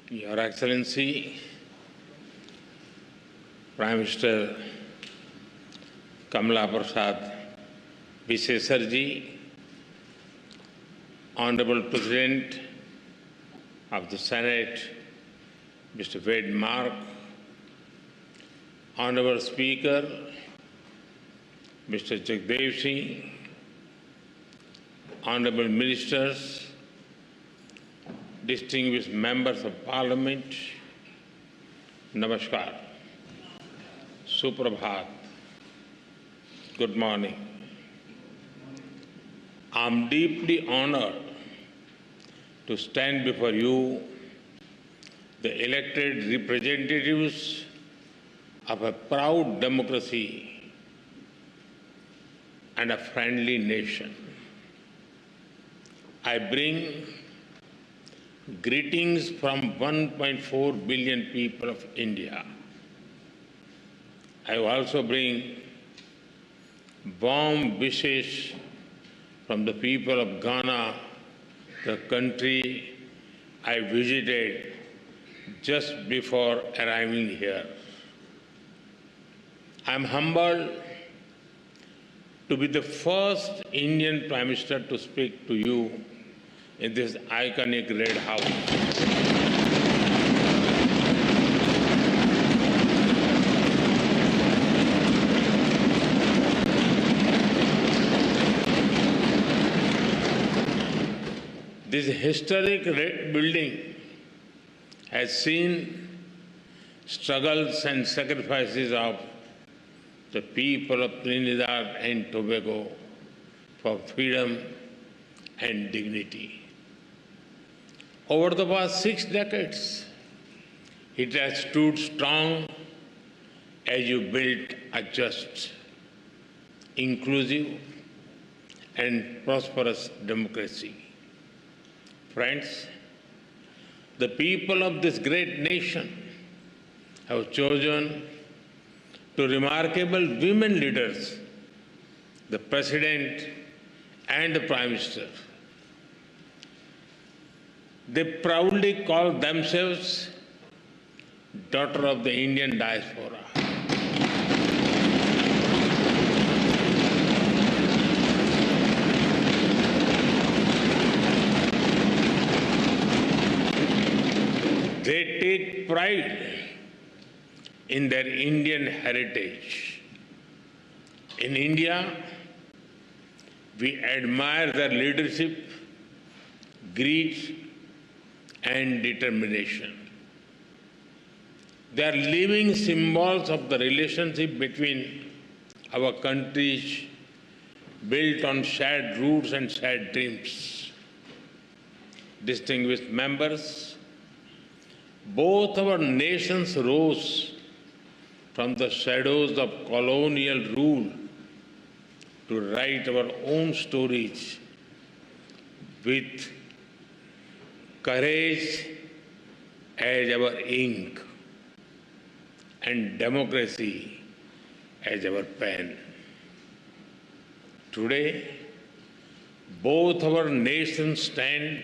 Your Excellency, Prime Minister Kamala Prasad Vishesarji, Honorable President of the Senate, Mr. Wade Mark, Honorable Speaker, Mr. Jagdev Singh, Honorable Ministers, distinguished members of Parliament, Namaskar, Suprabhat, good morning. I am deeply honored to stand before you, the elected representatives of a proud democracy and a friendly nation. I bring greetings from 1.4 billion people of India. I also bring warm wishes from the people of Ghana, the country I visited just before arriving here. I am humbled to be the first Indian Prime Minister to speak to you in this iconic Red House. This historic red building has seen struggles and sacrifices of the people of Trinidad and Tobago for freedom and dignity. Over the past 6 decades, it has stood strong as you built a just, inclusive, and prosperous democracy. Friends, the people of this great nation have chosen two remarkable women leaders, the President and the Prime Minister. They proudly call themselves daughter of the Indian diaspora. They take pride in their Indian heritage. In India, we admire their leadership, grit, and determination. They are living symbols of the relationship between our countries, built on shared roots and shared dreams. Distinguished members, both our nations rose from the shadows of colonial rule to write our own stories with courage as our ink and democracy as our pen. Today, both our nations stand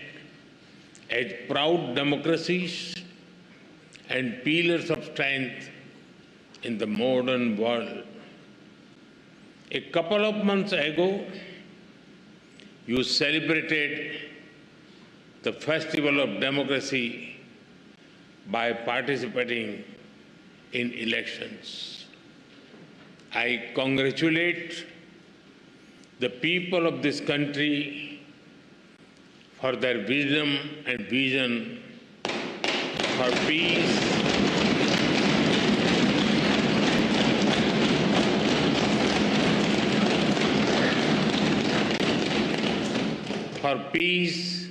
as proud democracies and pillars of strength in the modern world. A couple of months ago, you celebrated the Festival of Democracy by participating in elections. I congratulate the people of this country for their wisdom and vision for peace,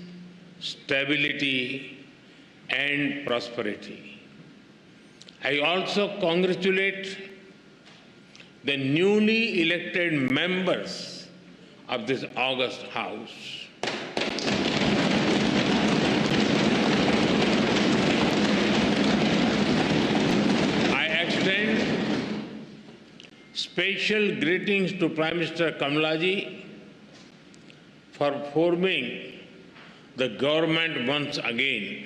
stability, and prosperity. I also congratulate the newly elected members of this august House. I extend special greetings to Prime Minister Kamala ji for forming the government once again.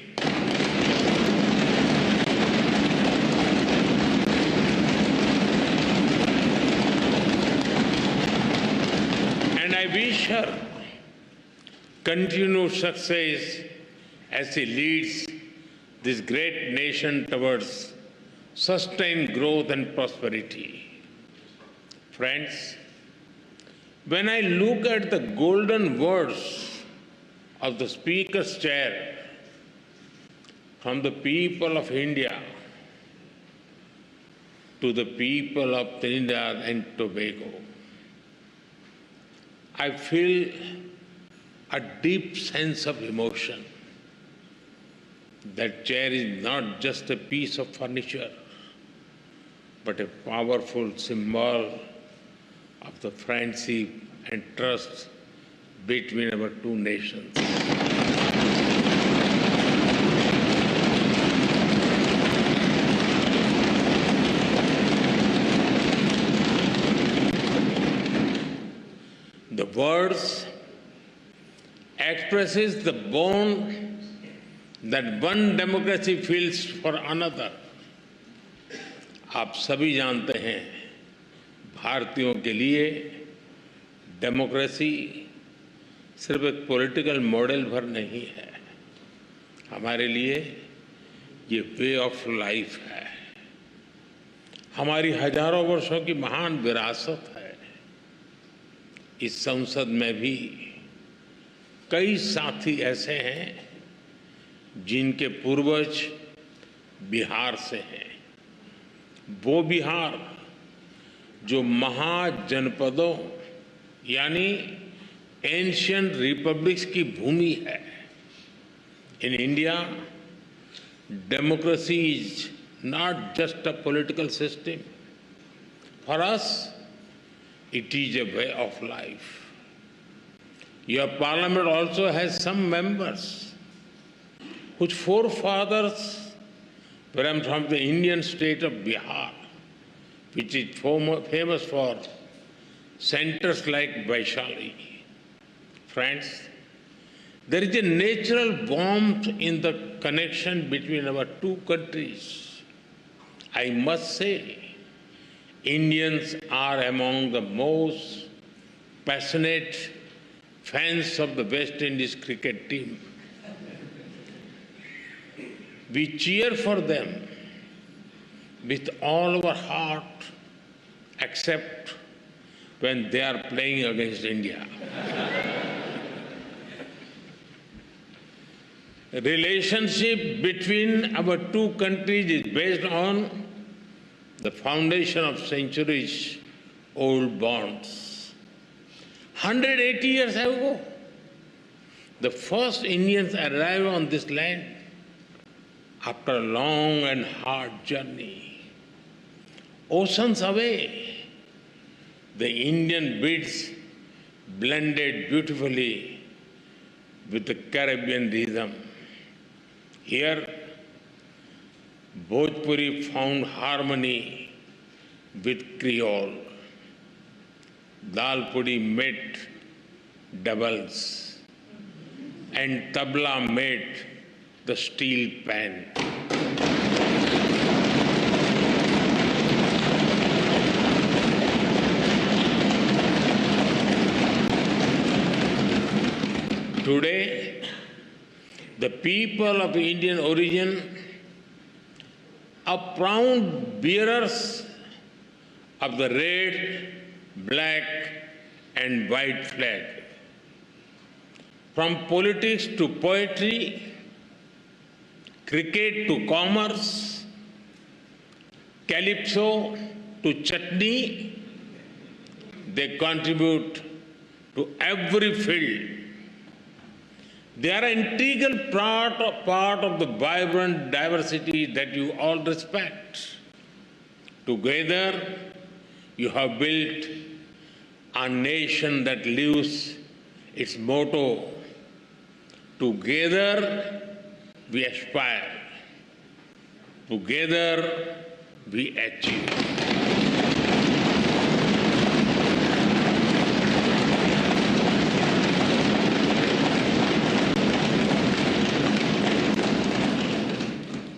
continued success as he leads this great nation towards sustained growth and prosperity. Friends, when I look at the golden words of the Speaker's chair from the people of India to the people of Trinidad and Tobago, I feel a deep sense of emotion. That chair is not just a piece of furniture, but a powerful symbol of the friendship and trust between our two nations. The words expresses the bond that one democracy feels for another. आप सभी जानते हैं, भारतीयों के लिए democracy सिर्फ एक political model भर नहीं है, हमारे लिए ये वे ऑफ लाइफ है, हमारी हजारों वर्षों की महान विरासत है। इस संसद में भी कई साथी ऐसे हैं जिनके पूर्वज बिहार से हैं। वो बिहार जो महाजनपदों यानी एंशिएंट रिपब्लिक्स की भूमि है। In India, democracy is not just a political system, for us it is a way of life. Your parliament also has some members whose forefathers were from the Indian state of Bihar, which is famous for centers like Vaishali. Friends, there is a natural warmth in the connection between our two countries. I must say, Indians are among the most passionate fans of the West Indies cricket team. We cheer for them with all our heart, except when they are playing against India. The relationship between our two countries is based on the foundation of centuries-old bonds. 180 years ago, the first Indians arrived on this land after a long and hard journey. Oceans away, the Indian beats blended beautifully with the Caribbean rhythm. Here, Bhojpuri found harmony with Creole. Dal pudi met doubles, and tabla met the steel pan. Today, the people of Indian origin are proud bearers of the red, black, and white flag. From politics to poetry, cricket to commerce, calypso to chutney, they contribute to every field. They are an integral part of the vibrant diversity that you all respect. Together, you have built a nation that lives its motto, together we aspire, together we achieve.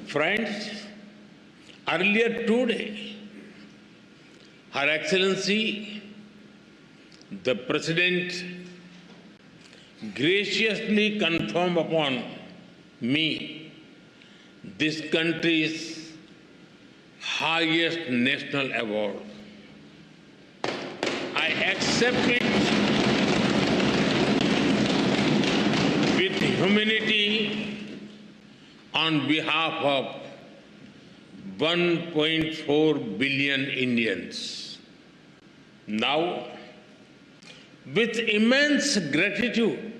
Friends, earlier today, Her Excellency, the President, graciously conferred upon me this country's highest national award. I accept it with humility on behalf of 1.4 billion Indians. Now, with immense gratitude,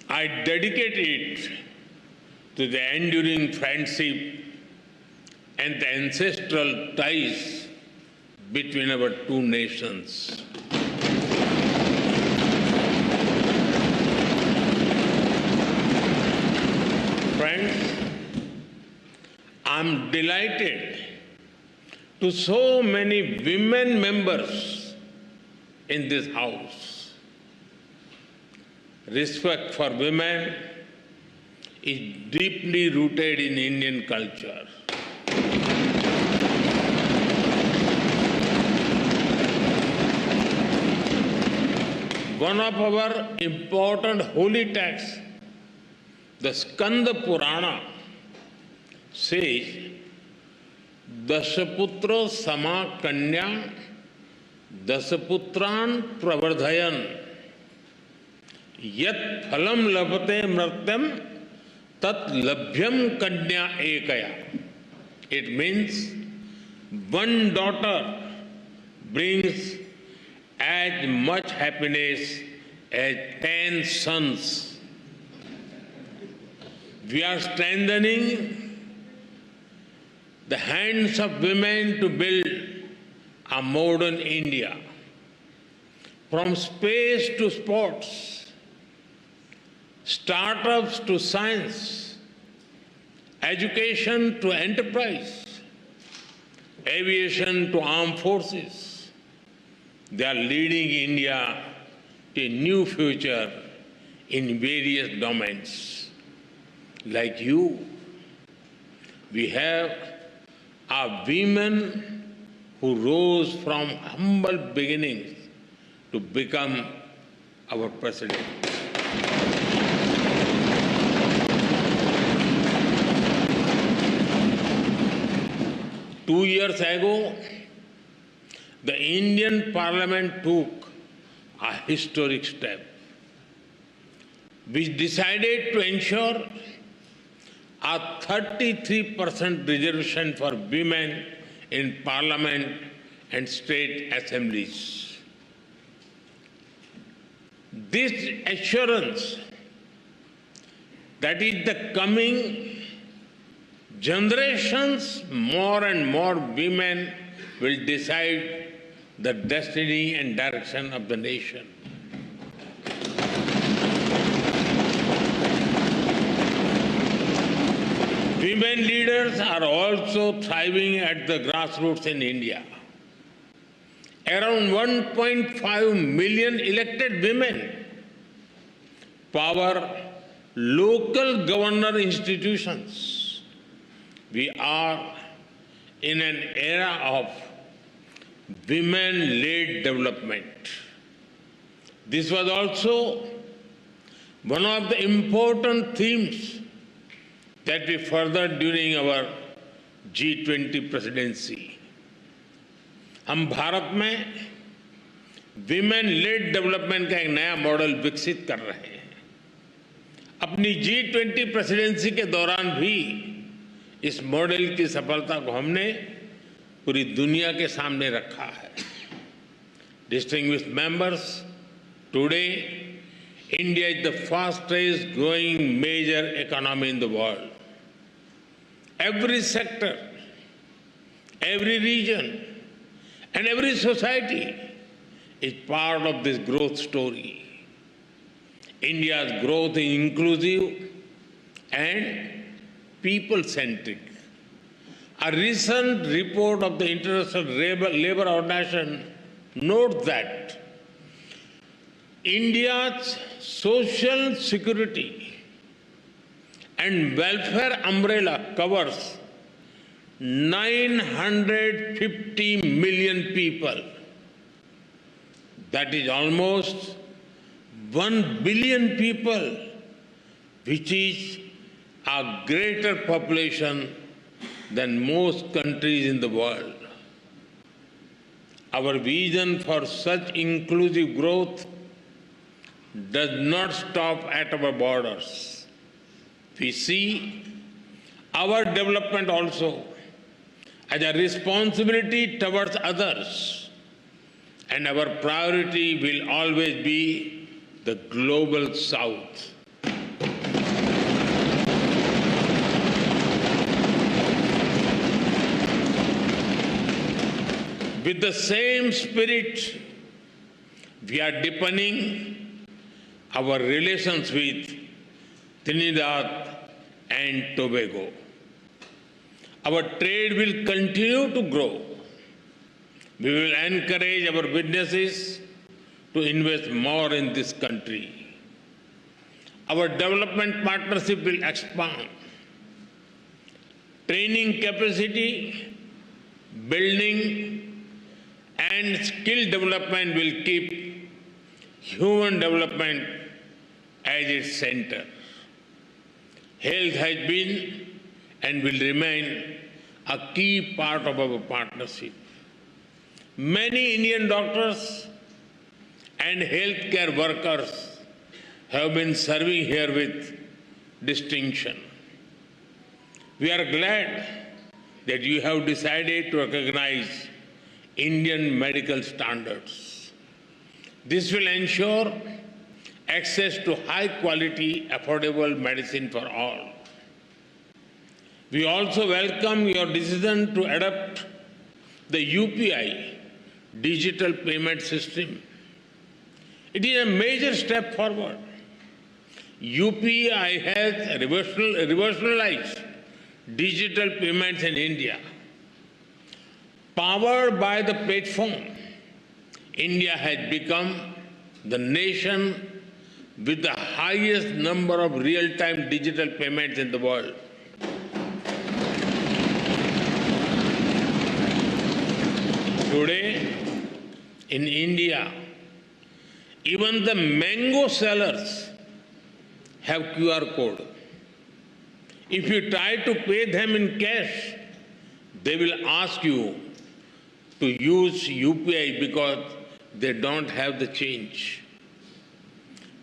I dedicate it to the enduring friendship and the ancestral ties between our two nations. Friends, I'm delighted to so many women members in this House. Respect for women is deeply rooted in Indian culture. One of our important holy texts, the Skanda Purana, says, Dashaputro sama kanya dasaputran pravardhayan yat phalam labhate mratyam tat labhyam kanya ekaya. It means one daughter brings as much happiness as 10 sons. We are strengthening the hands of women to build a modern India. From space to sports, startups to science, education to enterprise, aviation to armed forces, they are leading India to a new future in various domains. Like you, we have our women who rose from humble beginnings to become our president. Two years ago, the Indian Parliament took a historic step, which decided to ensure a 33% reservation for women in Parliament and state assemblies. This assurance that in the coming generations, more and more women will decide the destiny and direction of the nation. Women leaders are also thriving at the grassroots in India. Around 1.5 million elected women power local governor institutions. We are in an era of women-led development. This was also one of the important themes that we furthered during our G20 presidency. हम भारत में women lead development का एक नया model विकसित कर रहे हैं. अपनी G20 प्रेसिडेंसी के दौरान भी इस मॉडल की सफलता को हमने पूरी दुनिया के सामने रखा है. Distinguished members, today India is the fastest growing major economy in the world. Every sector, every region, and every society is part of this growth story. India's growth is inclusive and people-centric. A recent report of the International Labour Organization notes that India's social security and welfare umbrella covers 950 million people. That is almost 1 billion people, which is a greater population than most countries in the world. Our vision for such inclusive growth does not stop at our borders. We see our development also as a responsibility towards others, and our priority will always be the global South. With the same spirit, we are deepening our relations with Trinidad and Tobago. Our trade will continue to grow. We will encourage our businesses to invest more in this country. Our development partnership will expand. Training capacity, building, and skill development will keep human development as its center. Health has been and will remain a key part of our partnership. Many Indian doctors and healthcare workers have been serving here with distinction. We are glad that you have decided to recognize Indian medical standards. This will ensure access to high-quality, affordable medicine for all. We also welcome your decision to adopt the UPI, digital payment system. It is a major step forward. UPI has revolutionized digital payments in India. Powered by the platform, India has become the nation with the highest number of real-time digital payments in the world. Today, in India, even the mango sellers have QR code. If you try to pay them in cash, they will ask you to use UPI because they don't have the change.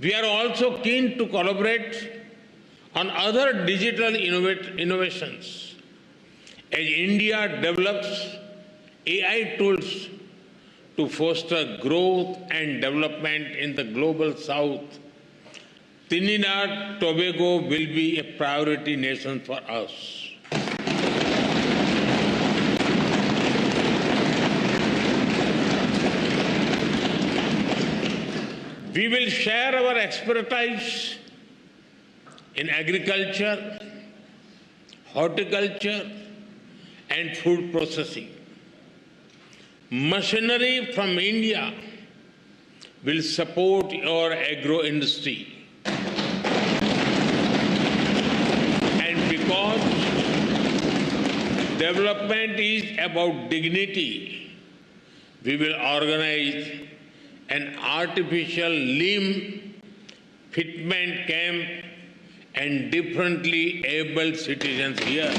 We are also keen to collaborate on other digital innovations. As India develops AI tools to foster growth and development in the global South, Trinidad Tobago will be a priority nation for us. We will share our expertise in agriculture, horticulture, and food processing. Machinery from India will support your agro industry. And because development is about dignity, we will organize an artificial limb fitment camp and differently able citizens here.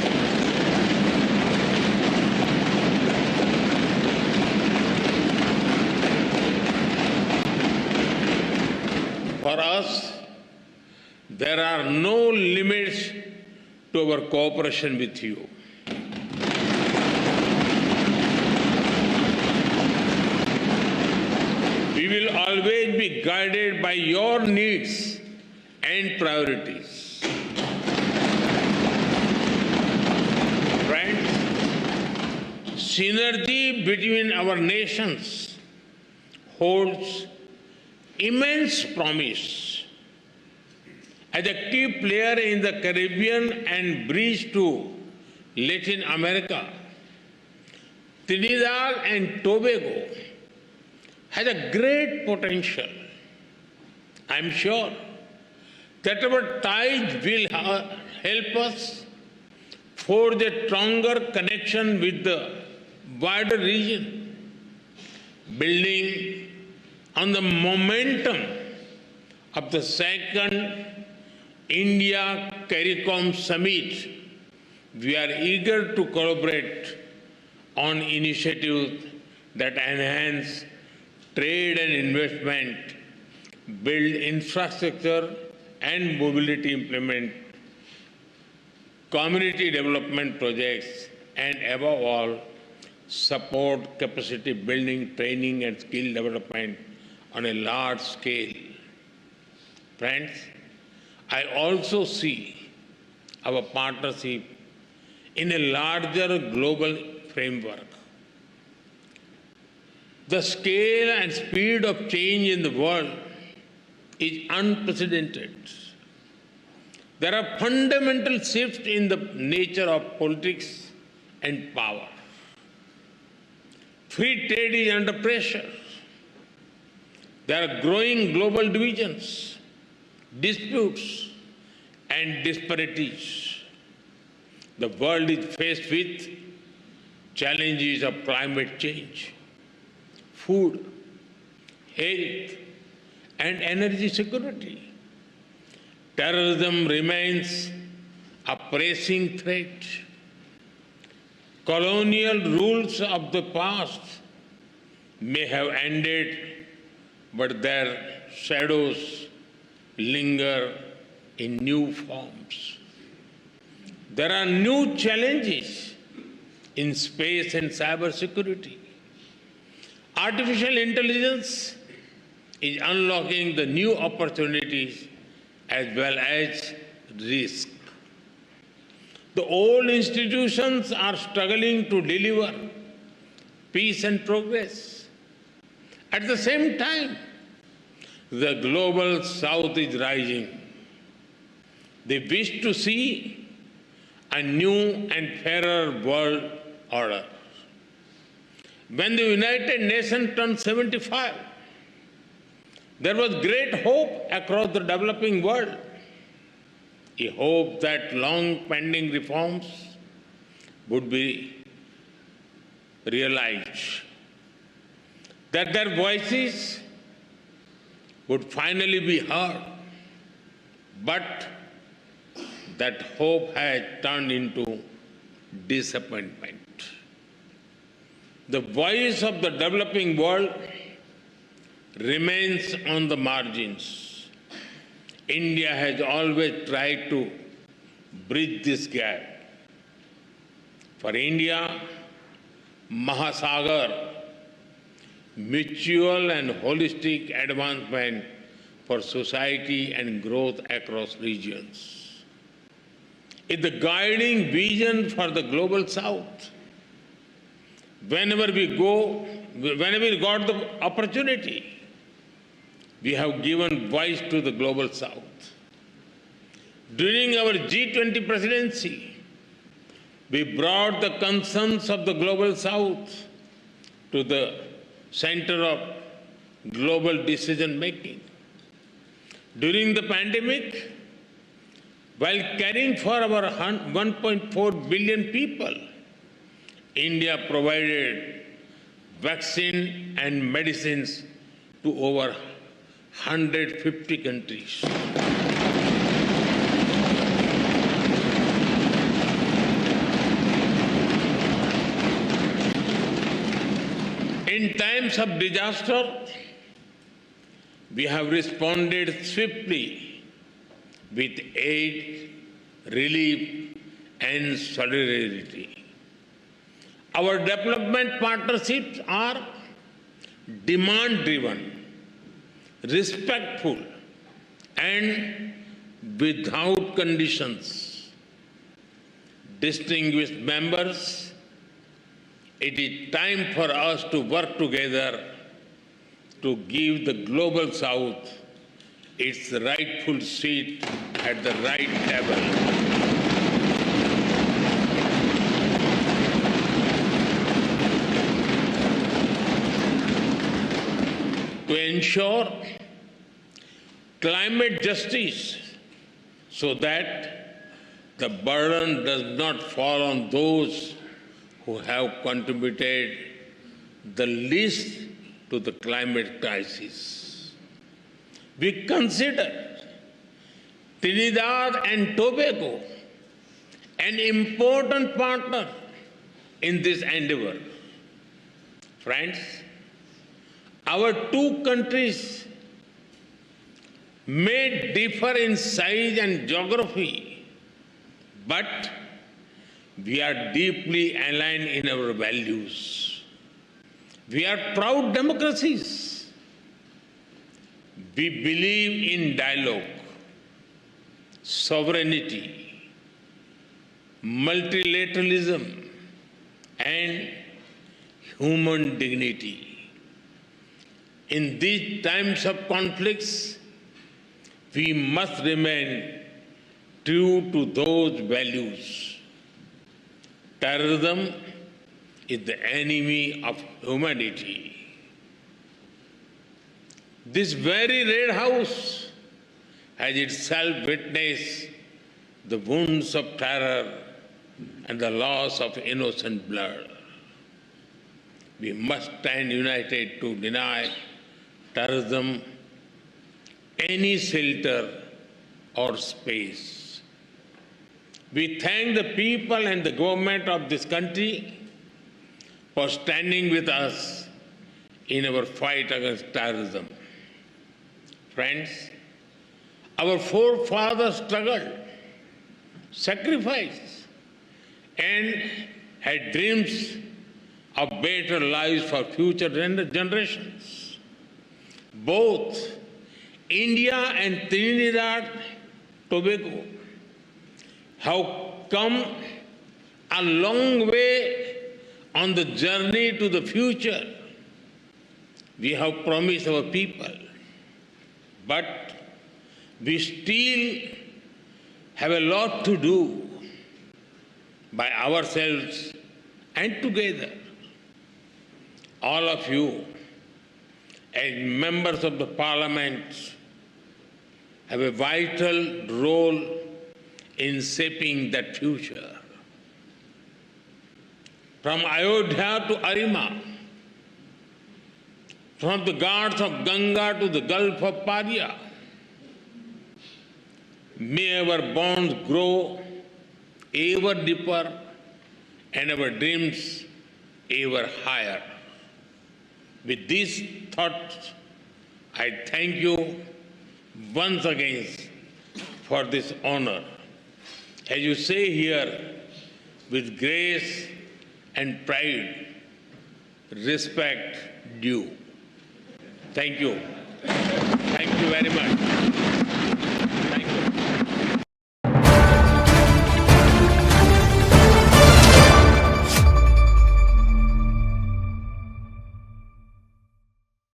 For us, there are no limits to our cooperation with you. We will always be guided by your needs and priorities. Friends, synergy between our nations holds immense promise. As a key player in the Caribbean and bridge to Latin America, Trinidad and Tobago has a great potential. I'm sure that our ties will help us forge a stronger connection with the wider region, building on the momentum of the second India CARICOM Summit, we are eager to collaborate on initiatives that enhance trade and investment, build infrastructure and mobility, implement community development projects, and above all, support capacity building, training and skill development on a large scale. Friends, I also see our partnership in a larger global framework. The scale and speed of change in the world is unprecedented. There are fundamental shifts in the nature of politics and power. Free trade is under pressure. There are growing global divisions, disputes, and disparities. The world is faced with challenges of climate change, food, health, and energy security. Terrorism remains a pressing threat. Colonial rules of the past may have ended, but their shadows linger in new forms. There are new challenges in space and cybersecurity. Artificial intelligence is unlocking the new opportunities as well as risk. The old institutions are struggling to deliver peace and progress. At the same time, the global south is rising. They wish to see a new and fairer world order. When the United Nations turned 75, there was great hope across the developing world. A hope that long-pending reforms would be realized, that their voices would finally be heard. But that hope has turned into disappointment. The voice of the developing world remains on the margins. India has always tried to bridge this gap. For India, Mahasagar, mutual and holistic advancement for society and growth across regions is the guiding vision for the global south. Whenever we got the opportunity, we have given voice to the global south. During our G20 presidency, we brought the concerns of the global south to the center of global decision making. During the pandemic, while caring for our 1.4 billion people, India provided vaccine and medicines to over 150 countries. In times of disaster, we have responded swiftly with aid, relief, and solidarity. Our development partnerships are demand-driven, respectful, and without conditions. Distinguished members, it is time for us to work together to give the global south its rightful seat at the right table. To ensure climate justice so that the burden does not fall on those who have contributed the least to the climate crisis. we consider Trinidad and Tobago an important partner in this endeavor. Friends, our two countries may differ in size and geography, but we are deeply aligned in our values. We are proud democracies. We believe in dialogue, sovereignty, multilateralism, and human dignity. In these times of conflicts, we must remain true to those values. Terrorism is the enemy of humanity. This very Red House has itself witnessed the wounds of terror and the loss of innocent blood. We must stand united to deny terrorism any shelter or space. We thank the people and the government of this country for standing with us in our fight against terrorism. Friends, our forefathers struggled, sacrificed, and had dreams of better lives for future generations. Both India and Trinidad Tobago have come a long way on the journey to the future we have promised our people. But we still have a lot to do by ourselves and together. All of you, as members of the Parliament, have a vital role in shaping that future. From Ayodhya to Arima, from the Ghats of Ganga to the Gulf of Paria, may our bonds grow ever deeper and our dreams ever higher. With these thoughts, I thank you once again for this honor. As you say here, with grace and pride, respect due. Thank you. Thank you very much.